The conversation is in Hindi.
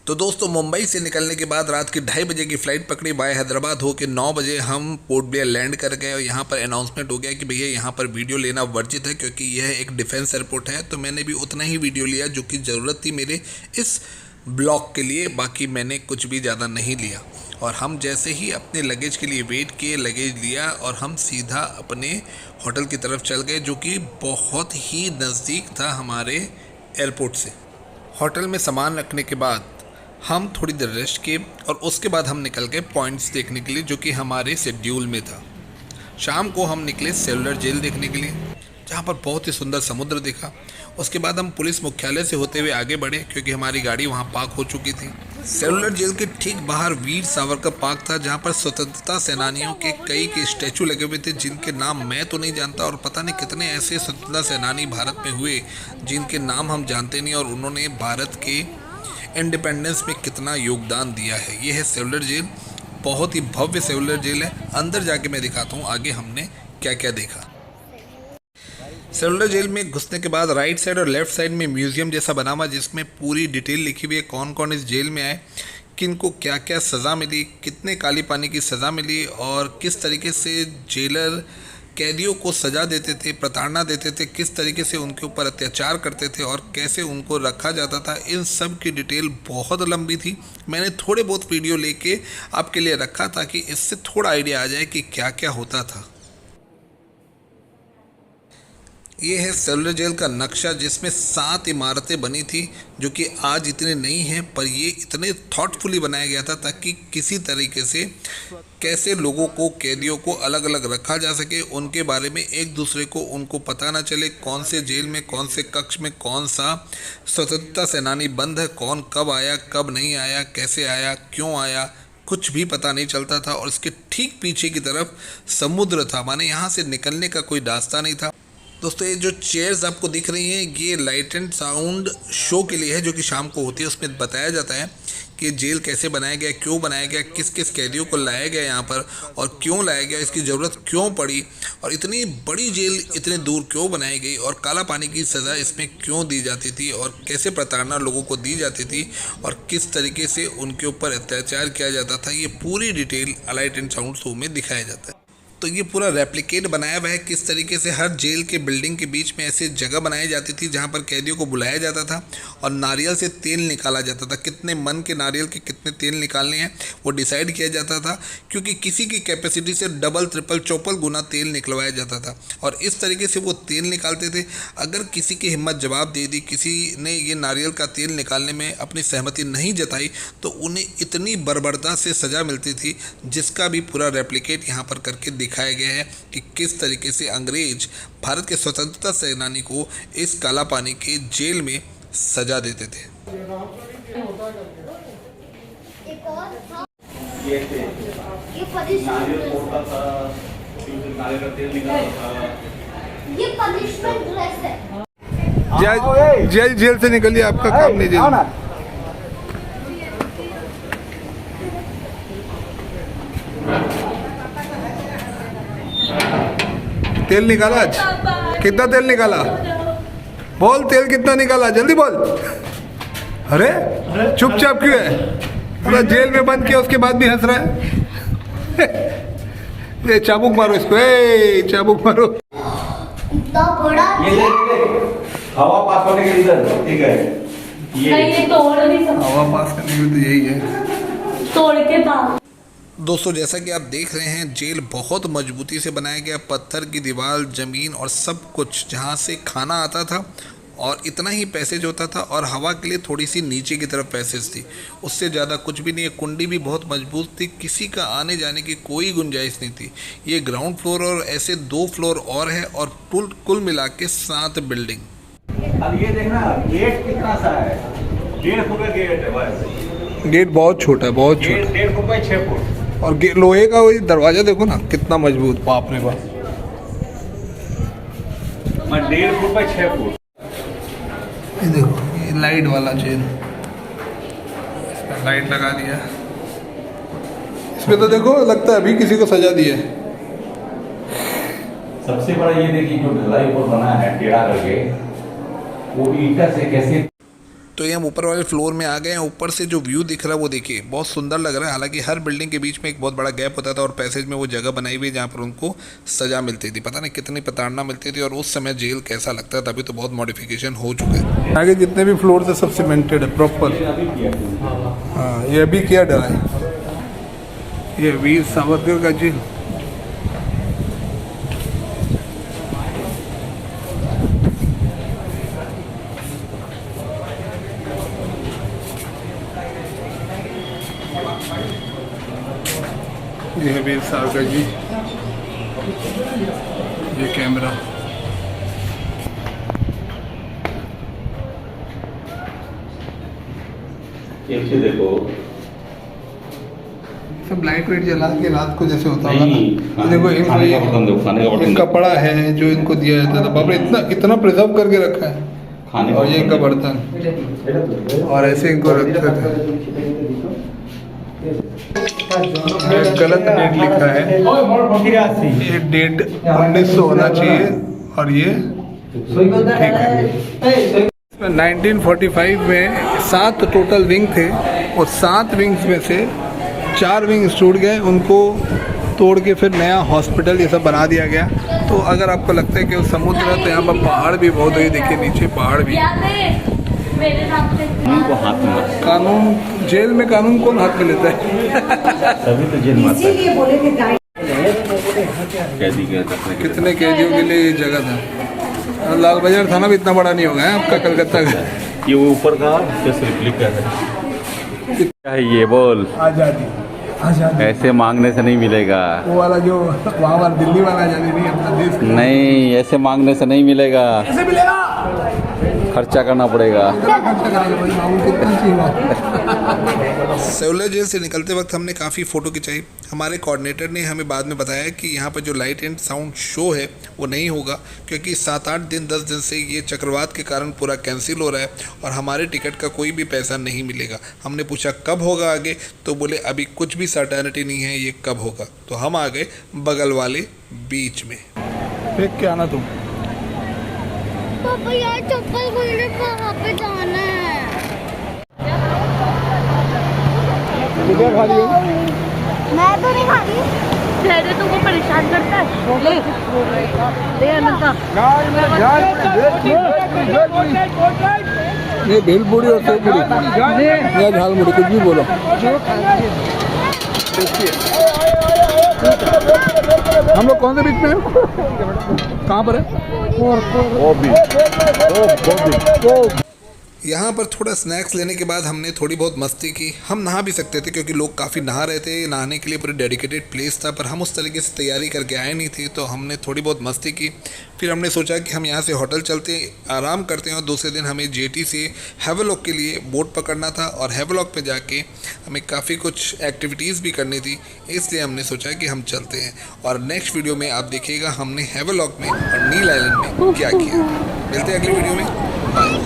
तो दोस्तों मुंबई से निकलने के बाद रात की 2:30 बजे की फ़्लाइट पकड़ी बाय हैदराबाद होकर 9 बजे हम पोर्ट ब्लेयर लैंड कर गए और यहाँ पर अनाउंसमेंट हो गया कि भैया यहाँ पर वीडियो लेना वर्जित है क्योंकि यह एक डिफेंस एयरपोर्ट है। तो मैंने भी उतना ही वीडियो लिया जो कि ज़रूरत थी मेरे इस ब्लॉग के लिए, बाकी मैंने कुछ भी ज़्यादा नहीं लिया। और हम जैसे ही अपने लगेज के लिए वेट किए, लगेज लिया और हम सीधा अपने होटल की तरफ चल गए जो कि बहुत ही नज़दीक था हमारे एयरपोर्ट से। होटल में सामान रखने के बाद हम थोड़ी देर रेस्ट किए और उसके बाद हम निकल गए पॉइंट्स देखने के लिए जो कि हमारे शेड्यूल में था। शाम को हम निकले सेलुलर जेल देखने के लिए जहाँ पर बहुत ही सुंदर समुद्र दिखा। उसके बाद हम पुलिस मुख्यालय से होते हुए आगे बढ़े क्योंकि हमारी गाड़ी वहाँ पार्क हो चुकी थी। सेलुलर जेल के ठीक बाहर वीर सावरकर पार्क था जहाँ पर स्वतंत्रता सेनानियों के कई के स्टैचू लगे हुए थे जिनके नाम मैं तो नहीं जानता और पता नहीं कितने ऐसे स्वतंत्रता सेनानी भारत में हुए जिनके नाम हम जानते नहीं और उन्होंने भारत के इंडिपेंडेंस में कितना योगदान दिया है। ये है सेलुलर जेल, बहुत ही भव्य सेलुलर जेल है। अंदर जाके मैं दिखाता हूँ आगे हमने क्या क्या देखा। सेलुलर जेल में घुसने के बाद राइट साइड और लेफ्ट साइड में म्यूजियम जैसा बना हुआ जिसमें पूरी डिटेल लिखी हुई है कौन कौन इस जेल में आए, किनको क्या क्या सज़ा मिली, कितने काली पानी की सज़ा मिली और किस तरीके से जेलर कैदियों को सज़ा देते थे, प्रताड़ना देते थे, किस तरीके से उनके ऊपर अत्याचार करते थे और कैसे उनको रखा जाता था। इन सब की डिटेल बहुत लंबी थी। मैंने थोड़े बहुत वीडियो लेके आपके लिए रखा ताकि इससे थोड़ा आइडिया आ जाए कि क्या क्या होता था। ये है सेलुलर जेल का नक्शा जिसमें 7 इमारतें बनी थी जो कि आज इतने नहीं हैं, पर ये इतने थॉटफुली बनाया गया था ताकि किसी तरीके से कैसे लोगों को, कैदियों को अलग अलग रखा जा सके, उनके बारे में एक दूसरे को उनको पता ना चले कौन से जेल में, कौन से कक्ष में कौन सा स्वतंत्रता सेनानी बंद है, कौन कब आया, कब नहीं आया, कैसे आया, क्यों आया, कुछ भी पता नहीं चलता था। और इसके ठीक पीछे की तरफ समुद्र था, माने यहाँ से निकलने का कोई रास्ता नहीं था। दोस्तों ये जो चेयर्स आपको दिख रही हैं ये लाइट एंड साउंड शो के लिए है जो कि शाम को होती है। उसमें बताया जाता है कि जेल कैसे बनाया गया, क्यों बनाया गया, किस किस कैदियों को लाया गया यहाँ पर और क्यों लाया गया, इसकी ज़रूरत क्यों पड़ी और इतनी बड़ी जेल इतने दूर क्यों बनाई गई और काला पानी की सज़ा इसमें क्यों दी जाती थी और कैसे प्रताड़ना लोगों को दी जाती थी और किस तरीके से उनके ऊपर अत्याचार किया जाता था। ये पूरी detail light and sound show में दिखाया जाता है। तो ये पूरा रेप्लिकेट बनाया हुआ है किस तरीके से हर जेल के बिल्डिंग के बीच में ऐसे जगह बनाई जाती थी जहाँ पर कैदियों को बुलाया जाता था और नारियल से तेल निकाला जाता था। कितने मन के नारियल के कितने तेल निकालने हैं वो डिसाइड किया जाता था क्योंकि किसी की कैपेसिटी से डबल ट्रिपल चौपल गुना तेल निकलवाया जाता था और इस तरीके से वो तेल निकालते थे। अगर किसी की हिम्मत जवाब दे दी, किसी ने ये नारियल का तेल निकालने में अपनी सहमति नहीं जताई तो उन्हें इतनी बर्बरता से सज़ा मिलती थी जिसका भी पूरा रेप्लिकेट यहाँ पर करके दिखाया गया है कि किस तरीके से अंग्रेज भारत के स्वतंत्रता सेनानी को इस काला पानी के जेल में सजा देते थे। जेल से निकलिए, आपका काम नहीं जेल। तेल निकाला आज? कितना तेल निकाला? बोल तेल कितना निकाला, जल्दी बोल। अरे चुपचाप क्यों है? पूरा जेल में बंद किया उसके बाद भी हंस रहा है। ये चाबुक मारो इसको, चाबुक मारो। हवा पास होने के लिए ठीक है, ये तोड़ नहीं सकते। हवा पास करने के लिए तो यही है, तोड़ के पास। दोस्तों जैसा कि आप देख रहे हैं जेल बहुत मजबूती से बनाया गया, पत्थर की दीवार, ज़मीन और सब कुछ जहां से खाना आता था और इतना ही पैसेज होता था और हवा के लिए थोड़ी सी नीचे की तरफ पैसेज थी, उससे ज़्यादा कुछ भी नहीं है। कुंडी भी बहुत मजबूत थी, किसी का आने जाने की कोई गुंजाइश नहीं थी। ये ग्राउंड फ्लोर और ऐसे 2 फ्लोर और है और कुल मिला के 7 बिल्डिंग। अब ये देखना गेट कितना सा है, 1.5 फुट का गेट है बस। गेट बहुत छोटा है, बहुत छोटा, 1.5 फुट बाई 6 फुट और लोहे का वही दरवाजा देखो ना कितना मजबूत, बाप रे बाप। 1.5 फुट बाई 6 फुट। ये देखो ये लाइट वाला जेल, इसमें लाइट लगा दिया, इसमें तो देखो लगता है अभी किसी को सजा दी है। सबसे बड़ा ये देखिए जो ढलाई ऊपर बना है टेढ़ा करके, वो ईंटा से कैसे तो ये हम ऊपर वाले फ्लोर में आ गए हैं। ऊपर से जो व्यू दिख रहा है वो देखिए बहुत सुंदर लग रहा है। हालांकि हर बिल्डिंग के बीच में एक बहुत बड़ा गैप होता था और पैसेज में वो जगह बनाई हुई है जहाँ पर उनको सज़ा मिलती थी। पता नहीं कितनी प्रताड़ना मिलती थी और उस समय जेल कैसा लगता था। अभी तो बहुत मॉडिफिकेशन हो चुका है। आगे जितने भी फ्लोर थे सब सीमेंटेड है प्रॉपर। हाँ, ये अभी किया डरा है। ये वीर सावरकर का जेल। ये है वीर सावरकर जी। ये कैमरा। कैसे देखो सब लाइट वेट जला के रात को जैसे होता होगा नहीं, ना। देखो खाने का बर्तन दो, खाने का इनको बर्तन एक दो। कपड़ा है जो इनको दिया जाता था। बाप रे, इतना प्रिजर्व करके रखा है। खाने का और ये इनका बर्तन और ऐसे इनको रखते थे। गलत डेट लिखा है। ये डेट 1900 होना चाहिए और ये ठीक है। 1945 में 7 टोटल विंग थे और 7 विंग्स में से 4 विंग्स टूट गए। उनको तोड़ के फिर नया हॉस्पिटल ये सब बना दिया गया। तो अगर आपको लगता है कि वो समुद्र है तो यहाँ पर पहाड़ भी बहुत है। देखिए नीचे पहाड़ भी है। उनको हाथ में मत। कानून, जेल में कानून कौन हाथ में लेता है? तभी तो जेल में आता है। इसीलिए बोले थे कैदी के रखने के लिए। कितने कैदियों के लिए ये जगह था। लाल बाजार थाना भी इतना बड़ा नहीं होगा है आपका कलकत्ता का। ये वो ऊपर का जस्ट रिप्लिका है। क्या है ये बोल? आज़ादी, आज़ादी। ऐसे मांगने से नहीं मिलेगा। वो वाला जो वहाँ वाला दिल्ली वाला आज़ादी नहीं, अपना देश का। नहीं, ऐसे मांगने से नहीं मिलेगा। कैसे मिलेगा? खर्चा करना पड़ेगा। कितना खर्चा करेंगे भाई, मामूल कितना चाहिए? सेलुलर जेल से निकलते वक्त हमने काफ़ी फ़ोटो खिंचाई। हमारे कोऑर्डिनेटर ने हमें बाद में बताया कि यहाँ पर जो लाइट एंड साउंड शो है वो नहीं होगा क्योंकि 7-8 दिन 10 दिन से ये चक्रवात के कारण पूरा कैंसिल हो रहा है और हमारे टिकट का कोई भी पैसा नहीं मिलेगा। हमने पूछा कब होगा आगे, तो बोले अभी कुछ भी सर्टेनिटी नहीं है ये कब होगा। तो हम आ गए बगल वाले बीच में। फेंक के आना तुम। पापा यार चप्पल खोलने वहाँ पे जाना है। क्या खा रही हो? मैं तो नहीं खा रही। ठहरे तुमको परेशान करता है। ले अनंता। ये भेलपूरी और सेव पूरी या झाल मुड़ी, कुछ भी बोलो। हम लोग कौन से बीच में हैं? कहाँ पर है? यहाँ पर थोड़ा स्नैक्स लेने के बाद हमने थोड़ी बहुत मस्ती की। हम नहा भी सकते थे क्योंकि लोग काफ़ी नहा रहे थे। नहाने के लिए पूरी डेडिकेटेड प्लेस था, पर हम उस तरीके से तैयारी करके आए नहीं थे, तो हमने थोड़ी बहुत मस्ती की। फिर हमने सोचा कि हम यहाँ से होटल चलते आराम करते हैं और दूसरे दिन हमें जेटी से हैवलॉक के लिए बोट पकड़ना था और हैवलॉक पे जाके हमें काफ़ी कुछ एक्टिविटीज़ भी करनी थी, इसलिए हमने सोचा कि हम चलते हैं। और नेक्स्ट वीडियो में आप देखिएगा हमने हैवलॉक में और नील आइलैंड में क्या किया। मिलते हैं अगली वीडियो में। बाय।